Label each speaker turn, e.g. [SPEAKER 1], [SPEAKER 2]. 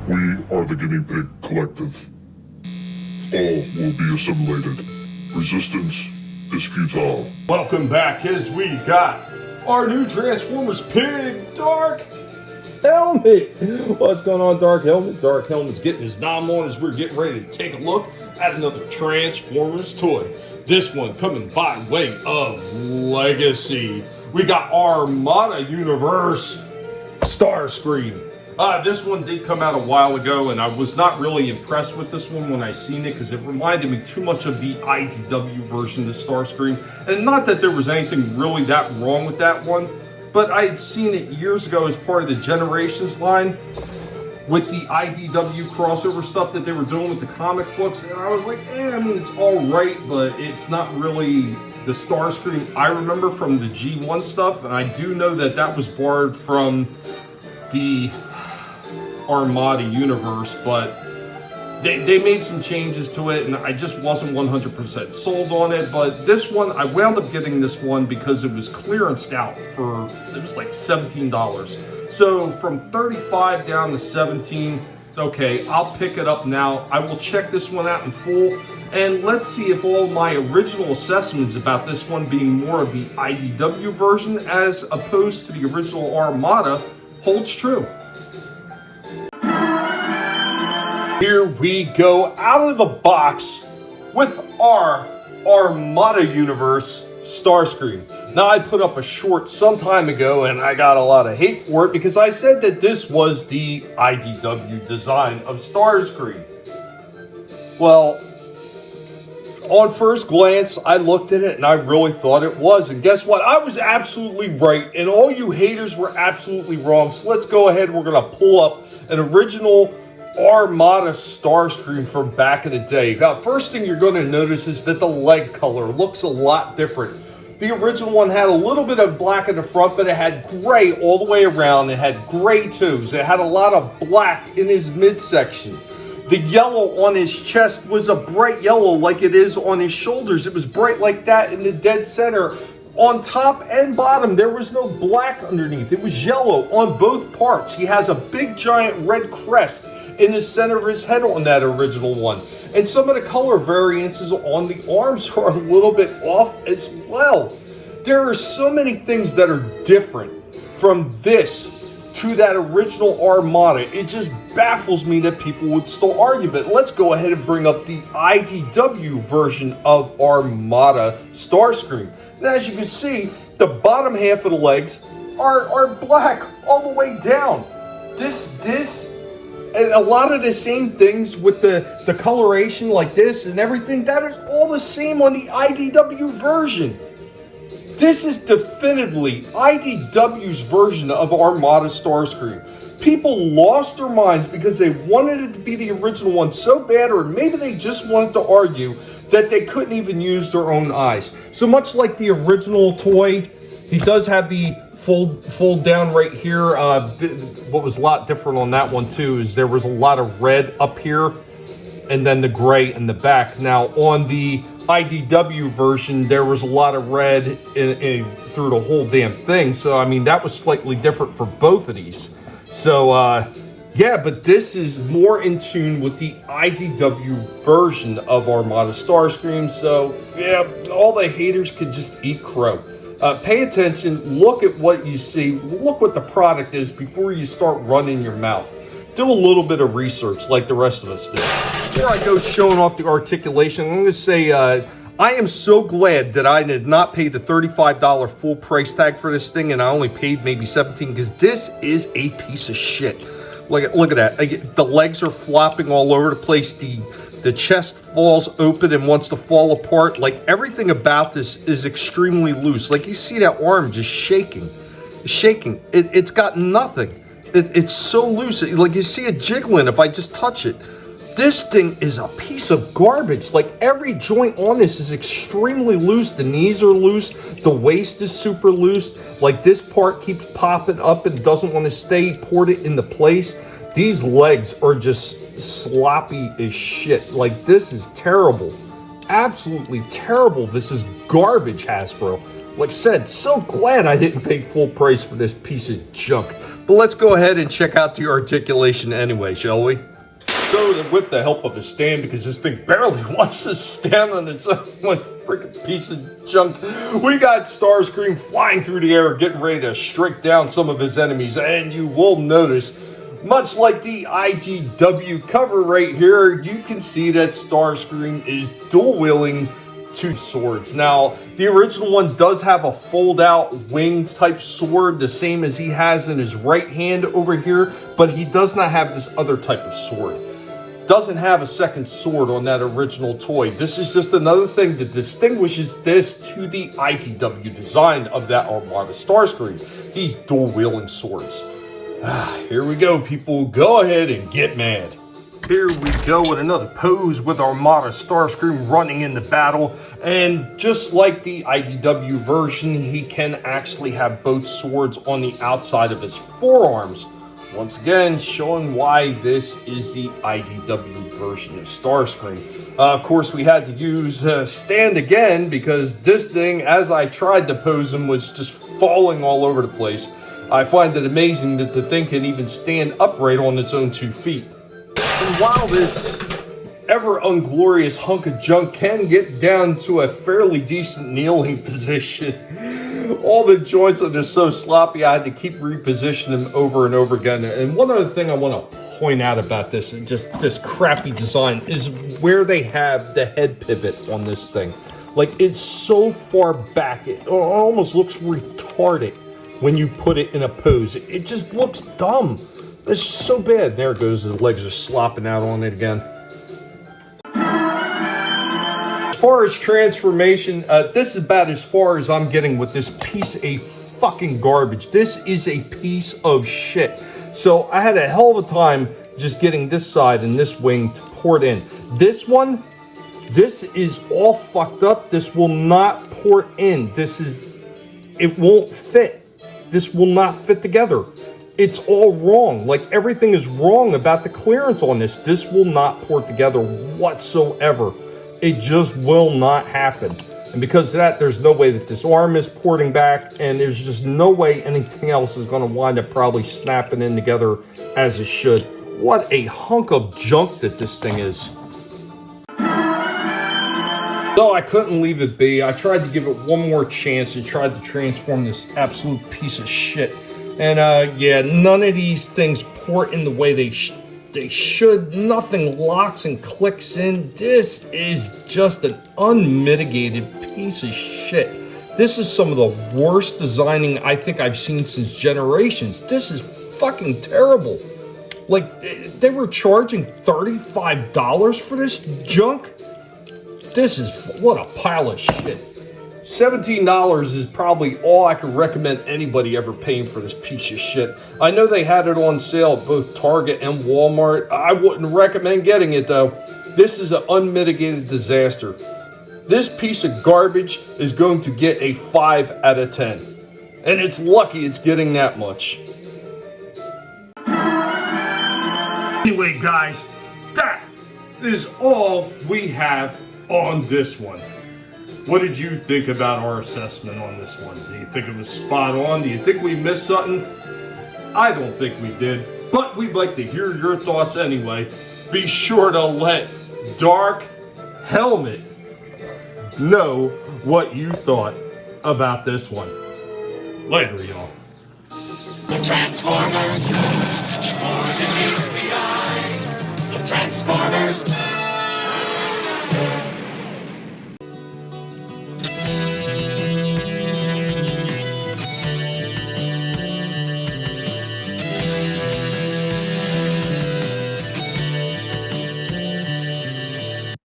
[SPEAKER 1] We are the Guinea Pig Collective. All will be assimilated. Resistance is futile.
[SPEAKER 2] Welcome back as we got our new Transformers Pig, Dark Helmet. What's going on, Dark Helmet? Dark Helmet's getting his nom on as we're getting ready to take a look at another Transformers toy. This one coming by way of Legacy. We got Armada Universe Starscream. This one did come out a while ago, and I was not really impressed with this one when I seen it because it reminded me too much of the IDW version of Starscream. And not that there was anything really that wrong with that one, but I had seen it years ago as part of the Generations line with the IDW crossover stuff that they were doing with the comic books, and I was like, I mean, it's all right, but it's not really the Starscream I remember from the G1 stuff, and I do know that that was borrowed from the Armada universe, but they made some changes to it, and I just wasn't 100% sold on it. But this one, I wound up getting this one because it was clearanced out for, it was like $17. So from 35 down to 17, okay, I'll pick it up now. I will check this one out in full, and let's see if all my original assessments about this one being more of the IDW version as opposed to the original Armada holds true. Here we go out of the box with our Armada Universe Starscream. Now, I put up a short some time ago and I got a lot of hate for it because I said that this was the IDW design of Starscream. Well, on first glance, I looked at it and I really thought it was. And guess what? I was absolutely right, and all you haters were absolutely wrong. So let's go ahead. We're going to pull up an original Armada Starscream from back in the day. Now, first thing you're going to notice is that the leg color looks a lot different. The original one had a little bit of black in the front, but it had gray all the way around. It had gray toes. It had a lot of black in his midsection. The yellow on his chest was a bright yellow like it is on his shoulders. It was bright like that in the dead center. On top and bottom, there was no black underneath. It was yellow on both parts. He has a big giant red crest in the center of his head on that original one. And some of the color variances on the arms are a little bit off as well. There are so many things that are different from this to that original Armada. It just baffles me that people would still argue. But let's go ahead and bring up the IDW version of Armada Starscream. And as you can see, the bottom half of the legs are black all the way down. And a lot of the same things with the coloration like this and everything, that is all the same on the IDW version. This is definitively IDW's version of Armada Starscream. People lost their minds because they wanted it to be the original one so bad, or maybe they just wanted to argue that they couldn't even use their own eyes. So much like the original toy, he does have the fold down right here. What was a lot different on that one too is there was a lot of red up here and then the gray in the back. Now on the IDW version, there was a lot of red through the whole damn thing. So I mean, that was slightly different for both of these. So yeah, but this is more in tune with the IDW version of Armada Starscream. So yeah, all the haters could just eat crow. Pay attention, look at what you see, look what the product is before you start running your mouth. Do a little bit of research like the rest of us do. Before I go showing off the articulation, I'm going to say I am so glad that I did not pay the $35 full price tag for this thing and I only paid maybe $17 because this is a piece of shit. Look at that. The legs are flopping all over the place. The chest falls open and wants to fall apart. Like, everything about this is extremely loose. Like, you see that arm just shaking. It's got nothing. It's so loose. Like, you see it jiggling if I just touch it. This thing is a piece of garbage. Like, every joint on this is extremely loose. The knees are loose. The waist is super loose. Like, this part keeps popping up and doesn't want to stay ported into place. These legs are just sloppy as shit. Like, this is terrible. Absolutely terrible. This is garbage, Hasbro. Like I said, so glad I didn't pay full price for this piece of junk. But let's go ahead and check out the articulation anyway, shall we? So, with the help of a stand, because this thing barely wants to stand on its own, one freaking piece of junk, we got Starscream flying through the air, getting ready to strike down some of his enemies. And you will notice, much like the IDW cover right here, you can see that Starscream is dual-wielding two swords. Now, the original one does have a fold-out wing type sword, the same as he has in his right hand over here, but he does not have this other type of sword. Doesn't have a second sword on that original toy. This is just another thing that distinguishes this to the IDW design of that Armada Starscream. These dual-wielding swords. Here we go, people. Go ahead and get mad. Here we go with another pose with Armada Starscream running into battle. And just like the IDW version, he can actually have both swords on the outside of his forearms. Once again, showing why this is the IDW version of Starscream. Of course, we had to use stand again because this thing, as I tried to pose him, was just falling all over the place. I find it amazing that the thing can even stand upright on its own 2 feet. And while this ever unglorious hunk of junk can get down to a fairly decent kneeling position, all the joints are just so sloppy, I had to keep repositioning them over and over again. And one other thing I want to point out about this, and just this crappy design, is where they have the head pivot on this thing. Like, it's so far back, it almost looks retarded when you put it in a pose. It just looks dumb. It's so bad. There it goes, the legs are slopping out on it again. As far as transformation, this is about as far as I'm getting with this piece of fucking garbage. This is a piece of shit. So I had a hell of a time just getting this side and this wing to port in. This one, this is all fucked up. This will not port in. It won't fit. This will not fit together. It's all wrong. Like, everything is wrong about the clearance on this. This will not port together whatsoever. It just will not happen. And because of that, there's no way that this arm is porting back, and there's just no way anything else is going to wind up probably snapping in together as it should. What a hunk of junk that this thing is. So I couldn't leave it be. I tried to give it one more chance and tried to transform this absolute piece of shit. And yeah, none of these things port in the way they should. Nothing locks and clicks in. This is just an unmitigated piece of shit. This is some of the worst designing I think I've seen since Generations. This is fucking terrible. Like, they were charging $35 for this junk? This is, what a pile of shit. $17 is probably all I could recommend anybody ever paying for this piece of shit. I know they had it on sale at both Target and Walmart. I wouldn't recommend getting it though. This is an unmitigated disaster. This piece of garbage is going to get a 5 out of 10. And it's lucky it's getting that much. Anyway, guys, that is all we have on this one. What did you think about our assessment on this one? Do you think it was spot on? Do you think we missed something? I don't think we did, but we'd like to hear your thoughts anyway. Be sure to let Dark Helmet know what you thought about this one. Later, y'all.
[SPEAKER 3] The Transformers.